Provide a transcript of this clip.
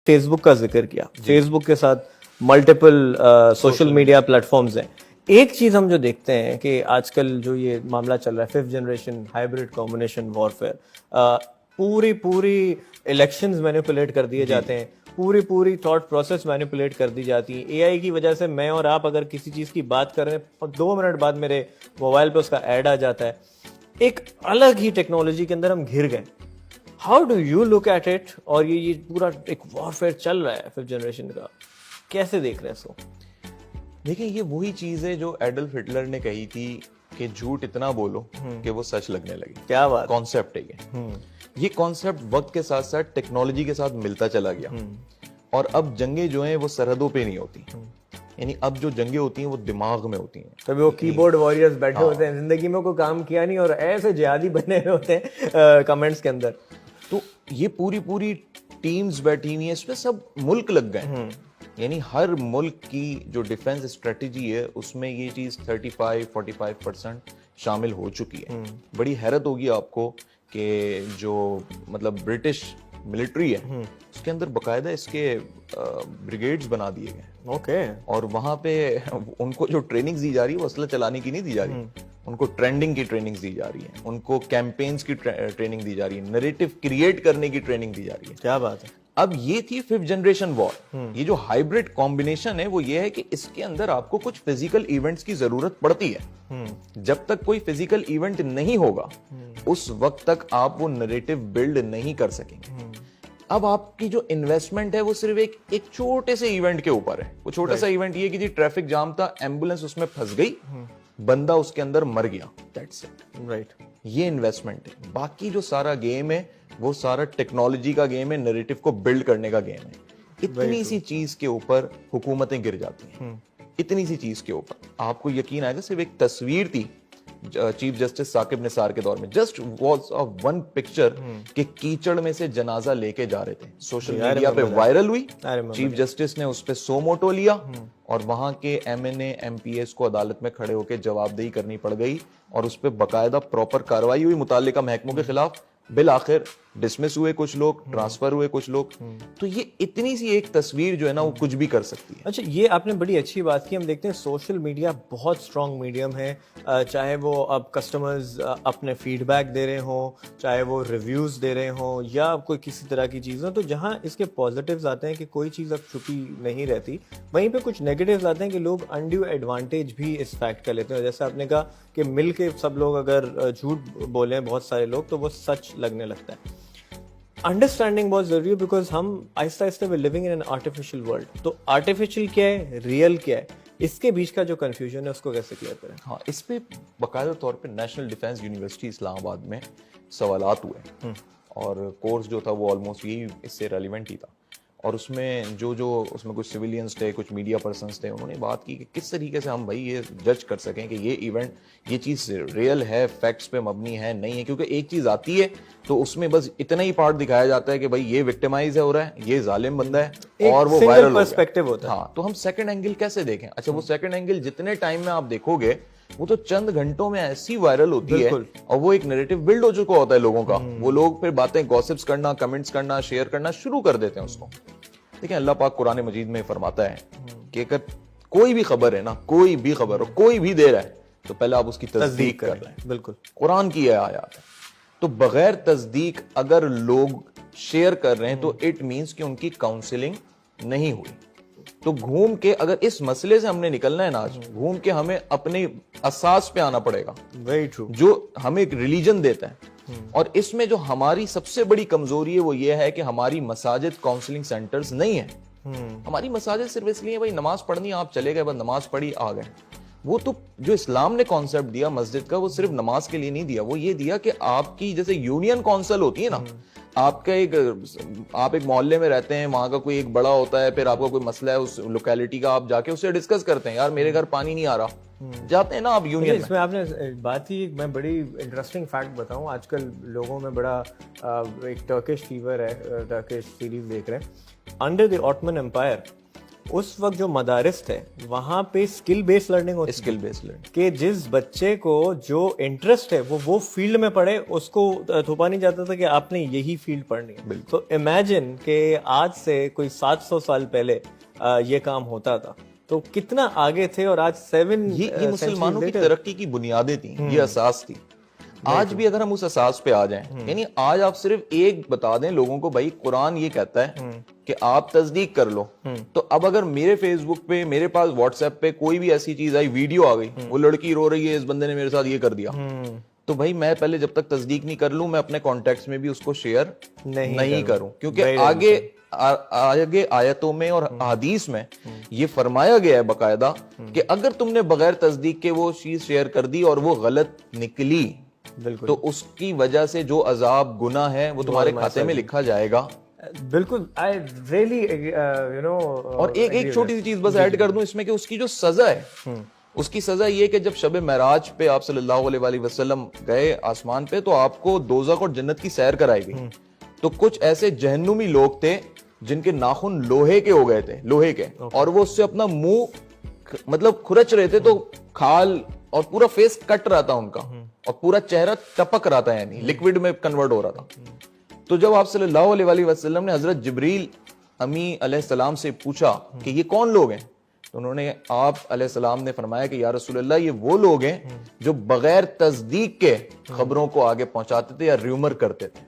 Face بک کا ذکر کیا, فیس بک کے ساتھ ملٹیپل سوشل میڈیا پلیٹفارمز ہیں. ایک چیز ہم جو دیکھتے ہیں کہ آج کل جو یہ معاملہ چل رہا ہے 5th generation hybrid combination warfare, پوری الیکشنز مینیپولیٹ کر دیے جاتے ہیں, پوری تھاٹ پروسیس مینیپولیٹ کر دی جاتی ہے. اے آئی کی وجہ سے میں اور آپ اگر کسی چیز کی بات کر رہے ہیں 2 منٹ بعد میرے موبائل پہ اس کا ایڈ آ جاتا ہے. ایک الگ ہی ٹیکنالوجی کے اندر ہم گھر گئے. How do you look at it? اور یہ پورا ایک وارفیئر چل رہا ہے 5th جنریشن کا, کیسے دیکھ رہے ہیں اس کو؟ دیکھیں یہ وہی چیز ہے جو ایڈلف ہٹلر نے کہی تھی کہ جھوٹ اتنا بولو کہ وہ سچ لگنے لگے. کیا بات, کانسیپٹ ہے یہ کانسیپٹ وقت کے ساتھ ساتھ ٹیکنالوجی کے ساتھ ملتا چلا گیا. اور اب جنگیں جو ہیں وہ سرحدوں پہ نہیں ہوتی, یعنی اب جو جنگیں ہوتی ہیں وہ دماغ میں ہوتی ہیں. کبھی وہ کی بورڈ وارئرز بیٹھے ہوتے ہیں, زندگی میں کوئی کام کیا نہیں اور ایسے جہادی بنے ہوئے ہوتے ہیں کمنٹس کے اندر. تو یہ پوری ٹیمز بیٹھی ہوئی ہیں, اس پہ سب ملک لگ گئے. یعنی ہر ملک کی جو ڈیفنس اسٹریٹجی ہے اس میں یہ چیز 35-45% شامل ہو چکی ہے. بڑی حیرت ہوگی آپ کو کہ جو مطلب برٹش ملٹری ہے اس کے اندر باقاعدہ اس کے بریگیڈز بنا دیے گئے. اوکے. اور وہاں پہ ان کو جو ٹریننگ دی جا رہی ہے وہ اسلحہ چلانے کی نہیں دی جا رہی, ان کو ٹرینڈنگ کی ٹریننگ دی جا رہی ہے, ان کو کیمپینز کی ٹریننگ دی جا رہی ہے, نیریٹو کریٹ کرنے کی ٹریننگ دی جا رہی ہے. کیا بات ہے. اب یہ تھی 5th جنریشن وار. یہ جو ہائبرڈ کمبینیشن ہے وہ یہ ہے کہ اس کے اندر آپ کو کچھ فزیکل ایونٹس کی ضرورت پڑتی ہے. جب تک کوئی فزیکل ایونٹ نہیں ہوگا اس وقت تک آپ وہ نیریٹو بلڈ نہیں کر سکیں گے. اب آپ کی جو انویسٹمنٹ ہے وہ صرف ایک چھوٹے سے ایونٹ کے اوپر ہے. وہ چھوٹا سا ایونٹ یہ کہ جی ٹریفک جام تھا, ایمبولینس اس میں پھنس گئی, بندہ اس کے اندر مر گیا, دیٹس اٹ. رائٹ. یہ انویسٹمنٹ ہے. باقی جو سارا گیم ہے وہ سارا ٹیکنالوجی کا گیم ہے, نیریٹو کو بلڈ کرنے کا گیم ہے. اتنی سی چیز کے اوپر حکومتیں گر جاتی ہیں, اتنی سی چیز کے اوپر. آپ کو یقین آئے گا صرف ایک تصویر تھی چیف جسٹس ثاقب نثار کے دور میں, جسٹ واز ون پکچر کہ کیچڑ میں سے جنازہ لے کے جا رہے تھے, سوشل میڈیا پہ وائرل ہوئی. چیف جسٹس نے اس پہ سو موٹو لیا اور وہاں کے M N A M P S کو عدالت میں کھڑے ہو کے جواب دہی کرنی پڑ گئی اور اس پہ باقاعدہ پراپر کاروائی ہوئی متعلقہ محکموں کے خلاف. بالآخر ڈسمس ہوئے کچھ لوگ, ٹرانسفر ہوئے کچھ لوگ. تو یہ اتنی سی ایک تصویر جو ہے نا وہ کچھ بھی کر سکتی ہے. اچھا, یہ آپ نے بڑی اچھی بات کی. ہم دیکھتے ہیں سوشل میڈیا بہت اسٹرانگ میڈیم ہے, چاہے وہ اب کسٹمرز اپنے فیڈ بیک دے رہے ہوں, چاہے وہ ریویوز دے رہے ہوں یا کوئی کسی طرح کی چیز ہو, تو جہاں اس کے پازیٹیوز آتے ہیں کہ کوئی چیز اب چھپی نہیں رہتی, وہیں پہ کچھ نیگیٹیوز آتے ہیں کہ لوگ انڈیو ایڈوانٹیج بھی اس فیکٹ کا لیتے ہیں. جیسے آپ نے کہا کہ مل کے سب لوگ اگر جھوٹ بولیں بہت سارے لوگ تو وہ سچ لگنے لگتا ہے. انڈرسٹینڈنگ بہت ضروری ہے بیکاز ہم آہستہ آہستہ we living in an artificial world. تو آرٹیفیشیل کیا ہے, ریئل کیا ہے, اس کے بیچ کا جو کنفیوژن ہے اس کو کیسے کلیئر کریں؟ ہاں, اس پہ باقاعدہ طور پہ نیشنل ڈیفینس یونیورسٹی اسلام آباد میں سوالات ہوئے اور کورس جو تھا وہ آلموسٹ یہی اس سے ریلیونٹ ہی تھا. اور اس میں جو اس میں کچھ سویلینز تھے, کچھ میڈیا پرسنس تھے, انہوں نے بات کی کہ کس طریقے سے ہم بھائی یہ جج کر سکیں کہ یہ ایونٹ, یہ چیز ریئل ہے, فیکٹس پہ مبنی ہے, نہیں ہے. کیونکہ ایک چیز آتی ہے تو اس میں بس اتنا ہی پارٹ دکھایا جاتا ہے کہ بھائی یہ وکٹمائز ہو رہا ہے, یہ ظالم بندہ ہے اور وہ وائرل پرسپیکٹو ہوتا ہے. ہاں, تو ہم سیکنڈ اینگل کیسے دیکھیں؟ اچھا, وہ سیکنڈ اینگل جتنے ٹائم میں آپ دیکھو گے وہ تو چند گھنٹوں میں ایسی وائرل ہوتی ہے اور وہ ایک نیریٹو بلڈ ہو چکا ہوتا ہے لوگوں کا. وہ لوگ پھر باتیں گوسپس کرنا, کمنٹس کرنا, شیئر کرنا شروع کر دیتے ہیں اس کو. دیکھیں اللہ پاک قرآن مجید میں فرماتا ہے کہ اگر کوئی بھی خبر ہے نا, کوئی بھی خبر ہو, کوئی بھی دے رہا ہے تو پہلے آپ اس کی تصدیق کر لیں. بالکل قرآن کی یہ آیات ہے. تو بغیر تصدیق اگر لوگ شیئر کر رہے ہیں تو اٹ مینس کہ ان کی کاؤنسلنگ نہیں ہوئی. تو گھوم کے اگر اس مسئلے سے ہم نے نکلنا ہے نا آج, گھوم کے ہمیں اپنے اساس پہ آنا پڑے گا, ویری ٹرو, جو ہمیں ایک ریلیجن دیتا ہے. اور اس میں جو ہماری سب سے بڑی کمزوری ہے وہ یہ ہے کہ ہماری مساجد کاؤنسلنگ سینٹرز نہیں ہیں. ہماری مساجد صرف اس لیے بھائی نماز پڑھنی, آپ چلے گئے, بس نماز پڑھی آ گئے. وہ تو جو اسلام نے کانسیپٹ دیا مسجد کا وہ صرف نماز کے لیے نہیں دیا, وہ یہ دیا کہ آپ کی جیسے یونین کونسل ہوتی ہے نا, آپ کا آپ ایک محلے میں رہتے ہیں, وہاں کا کوئی ایک بڑا ہوتا ہے, پھر آپ کا کوئی مسئلہ ہے اس لوکیلٹی کا, آپ جا کے اس سے ڈسکس کرتے ہیں, یار میرے گھر پانی نہیں آ رہا, جاتے ہیں نا آپ یونین. اس میں آپ نے بات کی, میں بڑی انٹرسٹنگ فیکٹ بتاؤں. آج کل لوگوں میں بڑا ایک ٹرکش فیور ہے, ٹرکش سیریز دیکھ رہے ہیں. انڈر دی آٹمن امپائر اس وقت جو مدارس تھے وہاں پہ اسکل بیس لرننگ ہوتی اسکل بیس لرننگ کہ جس بچے کو جو انٹرسٹ ہے وہ فیلڈ میں پڑھے, اس کو تھوپا نہیں جاتا تھا کہ آپ نے یہی فیلڈ پڑھنی ہے. تو امیجن کہ آج سے کوئی 700 سال پہلے یہ کام ہوتا تھا تو کتنا آگے تھے, اور آج 7 یہ مسلمانوں کی ترقی کی بنیادیں تھیں, یہ اساس تھی. آج بھی اگر ہم اس اساس پہ آ جائیں, یعنی آج آپ صرف ایک بتا دیں لوگوں کو, بھائی قرآن یہ کہتا ہے کہ آپ تصدیق کر لو, تو اب اگر میرے فیس بک پہ, میرے پاس واٹس ایپ پہ کوئی بھی ایسی چیز آئی, ویڈیو آ گئی, وہ لڑکی رو رہی ہے, اس بندے نے میرے ساتھ یہ کر دیا, تو بھائی میں پہلے جب تک تصدیق نہیں کر لوں, میں اپنے کانٹیکٹس میں بھی اس کو شیئر نہیں کروں, کیونکہ آگے آیتوں میں اور حدیث میں یہ فرمایا گیا ہے باقاعدہ کہ اگر تم نے بغیر تصدیق کے وہ چیز شیئر کر دی اور وہ غلط نکلی, تو اس کی وجہ سے جو عذاب گناہ ہے وہ تمہارے کھاتے میں لکھا جائے گا. بالکل. I really you know. اور ایک چھوٹی سی چیز بس ایڈ کر دوں اس میں کہ اس کی جو سزا ہے, اس کی سزا یہ کہ جب شب معراج پہ آپ صلی اللہ علیہ وآلہ وسلم گئے آسمان پہ, تو آپ کو دوزخ اور جنت کی سیر کرائی گئی. تو کچھ ایسے جہنمی لوگ تھے جن کے ناخن لوہے کے ہو گئے تھے, لوہے کے, اور وہ اس سے اپنا منہ مطلب کھرچ رہے تھے, تو کھال اور پورا فیس کٹ رہا تھا ان کا, اور پورا چہرہ ٹپک رہا تھا, یعنی لیکوڈ میں کنورٹ ہو رہا تھا. تو جب آپ صلی اللہ علیہ وآلہ وسلم نے حضرت جبریل امی علیہ السلام سے پوچھا کہ یہ کون لوگ ہیں, تو انہوں نے, آپ علیہ السلام نے فرمایا کہ یا رسول اللہ, یہ وہ لوگ ہیں جو بغیر تصدیق کے خبروں کو آگے پہنچاتے تھے یا ریومر کرتے تھے.